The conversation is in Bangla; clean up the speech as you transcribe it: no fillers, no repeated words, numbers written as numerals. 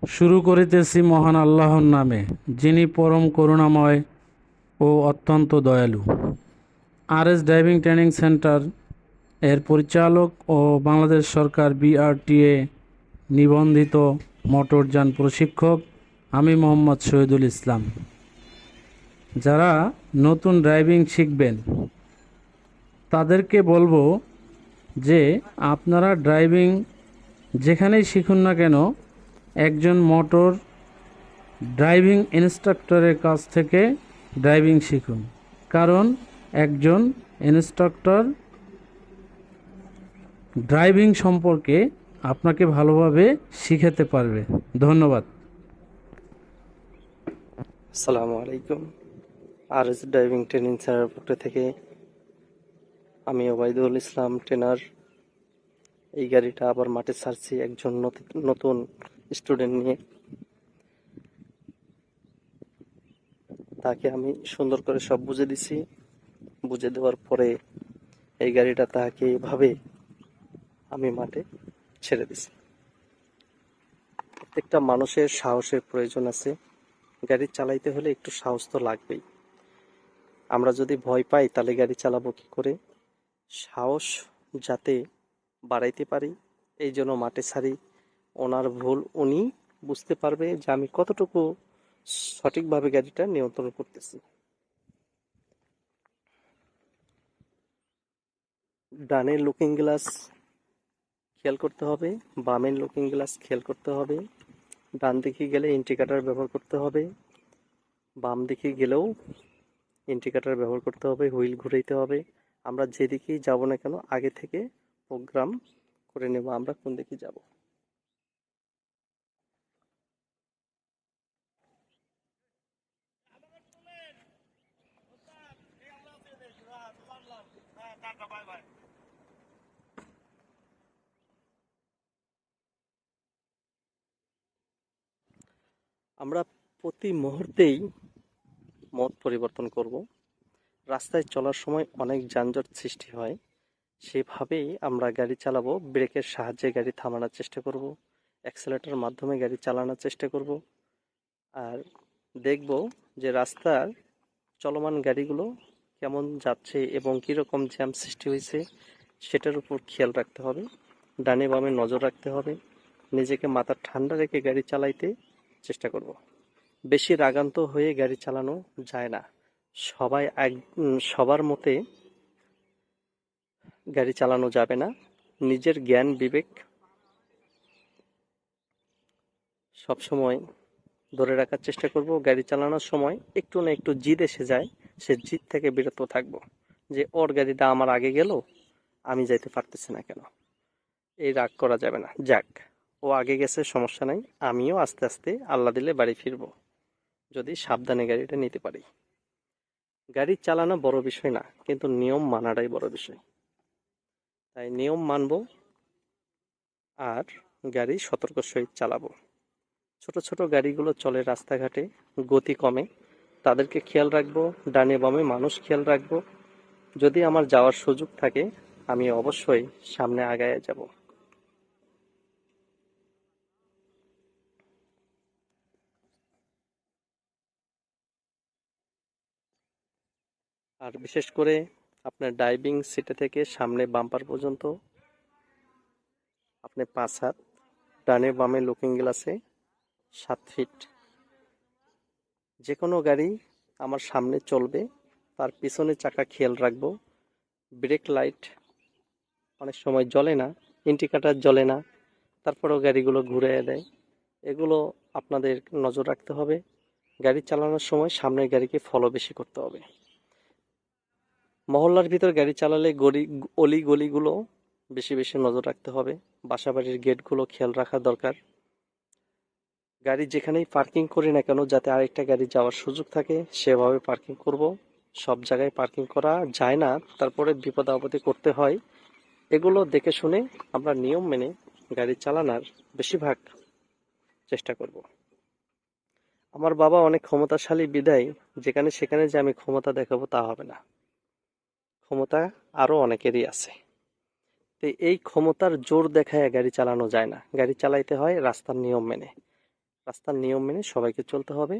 শুরু করিতেছি মহান আল্লাহর নামে, যিনি পরম করুণাময় ও অত্যন্ত দয়ালু। আর.এস ড্রাইভিং ট্রেনিং সেন্টার এর পরিচালক ও বাংলাদেশ সরকার বিআরটিএ নিবন্ধিত মোটরযান প্রশিক্ষক আমি মোহাম্মদ শহীদুল ইসলাম। যারা নতুন ড্রাইভিং শিখবেন তাদেরকে বলবো যে আপনারা ড্রাইভিং যেখানেই শিখুন না কেন, একজন মোটর ড্রাইভিং ইনস্ট্রাক্টরের কাছ থেকে ড্রাইভিং শিখুন। কারণ একজন ইনস্ট্রাক্টর ড্রাইভিং সম্পর্কে আপনাকে ভালোভাবে শিখাতে পারবে। ধন্যবাদ। আসসালামু আলাইকুম। আর.এস ড্রাইভিং ট্রেনিং সেন্টার পক্ষ থেকে আমি ওবায়দুল ইসলাম ট্রেনার। এই গাড়িটা আবার মাঠে ছাড়ছি একজন নতুন স্টুডেন্ট নিয়ে। তাকে আমি সুন্দর করে সব বুঝে দিছি। বুঝে দেওয়ার পরে এই গাড়িটা তাকে এভাবে আমি মাঠে ছেড়ে দিছি। প্রত্যেকটা মানুষের সাহসের প্রয়োজন আছে। গাড়ি চালাইতে হলে একটু সাহস তো লাগবেই। আমরা যদি ভয় পাই তাহলে গাড়ি চালাবো কি করে? সাহস যাতে বাড়াইতে পারি এই জন্য মাঠে ছাড়ি। ওনার ভুল উনি বুঝতে পারবে যে আমি কতটুকু সঠিকভাবে গাড়িটা নিয়ন্ত্রণ করতেছি। ডানের লুকিং গ্লাস খেয়াল করতে হবে, বামের লুকিং গ্লাস খেয়াল করতে হবে। ডান দিকে গেলে ইন্ডিকেটর ব্যবহার করতে হবে, বাম দিকে গেলেও ইন্ডিকেটর ব্যবহার করতে হবে, হুইল ঘুরাইতে হবে। আমরা যেদিকেই যাব না কেন আগে থেকে প্রোগ্রাম করে নেব আমরা কোন দিকে যাব। আমরা প্রতি মুহূর্তেই মত পরিবর্তন করব। রাস্তায় চলার সময় অনেক যানজট সৃষ্টি হয়, সেভাবেই আমরা গাড়ি চালাবো। ব্রেকের সাহায্যে গাড়ি থামানোর চেষ্টা করব, অ্যাক্সেলেটরের মাধ্যমে গাড়ি চালানোর চেষ্টা করব। আর দেখব যে রাস্তার চলমান গাড়িগুলো কেমন যাচ্ছে এবং কীরকম জ্যাম সৃষ্টি হয়েছে সেটার উপর খেয়াল রাখতে হবে। ডানে বামে নজর রাখতে হবে। নিজেকে মাথা ঠান্ডা রেখে গাড়ি চালাইতে চেষ্টা করব। বেশি রাগান্বিত হয়ে গাড়ি চালানো যায় না। সবার মতে গাড়ি চালানো যাবে না। নিজের জ্ঞান বিবেক সবসময় ধরে রাখার চেষ্টা করব। গাড়ি চালানোর সময় একটু না একটু জিদ এসে যায়, সে জিদ থেকে বিরত থাকবো। যে ওর গাড়িটা আমার আগে গেল, আমি যাইতে পারতেছি না কেন, এই রাগ করা যাবে না। যাক, ও আগে গেছে, সমস্যা নাই, আমিও আস্তে আস্তে আল্লাহ দিলে বাড়ি ফিরবো যদি সাবধানে গাড়িটা নিতে পারি। গাড়ি চালানো বড় বিষয় না, কিন্তু নিয়ম মানাটাই বড় বিষয়। তাই নিয়ম মানবো আর গাড়ি সতর্ক সহিত চালাবো। ছোট ছোট গাড়িগুলো চলে রাস্তাঘাটে, গতি কমে, তাদেরকে খেয়াল রাখবো। ডানে বামে মানুষ খেয়াল রাখবো। যদি আমার যাওয়ার সুযোগ থাকে আমি অবশ্যই সামনে আগায় যাব। আর বিশেষ করে আপনার ড্রাইভিং সিটে থেকে সামনে বাম্পার পর্যন্ত আপনি 5 হাত, ডানে বামে লুকিং গ্লাসে 7 ফিট। যে কোনো গাড়ি আমার সামনে চলবে তার পিছনে চাকা খেয়াল রাখবো। ব্রেক লাইট অনেক সময় জ্বলে না, ইন্ডিকেটর জ্বলে না, তারপরেও গাড়িগুলো ঘুরে দেয়। এগুলো আপনাদের নজর রাখতে হবে। গাড়ি চালানোর সময় সামনের গাড়িকে ফলো বেশি করতে হবে। মহল্লার ভিতর গাড়ি চালালে অলি গলিগুলো বেশি বেশি নজর রাখতে হবে। বাসাবাড়ির গেটগুলো খেয়াল রাখা দরকার। গাড়ি যেখানেই পার্কিং করি না কেন যাতে আরেকটা গাড়ি যাওয়ার সুযোগ থাকে সেভাবে পার্কিং করব। সব জায়গায় পার্কিং করা যায় না, তারপরে বিপদ আপদে করতে হয়। এগুলো দেখে শুনে আমরা নিয়ম মেনে গাড়ি চালানোর বেশিরভাগ চেষ্টা করব। আমার বাবা অনেক ক্ষমতাশালী বিধায় যেখানে সেখানে যে আমি ক্ষমতা দেখাবো তা হবে না। ক্ষমতা আরো অনেকেরই আছে। তো এই ক্ষমতার জোর দেখায় গাড়ি চালানো যায় না। গাড়ি চালাইতে হয় রাস্তার নিয়ম মেনে। রাস্তার নিয়ম মেনে সবাইকে চলতে হবে।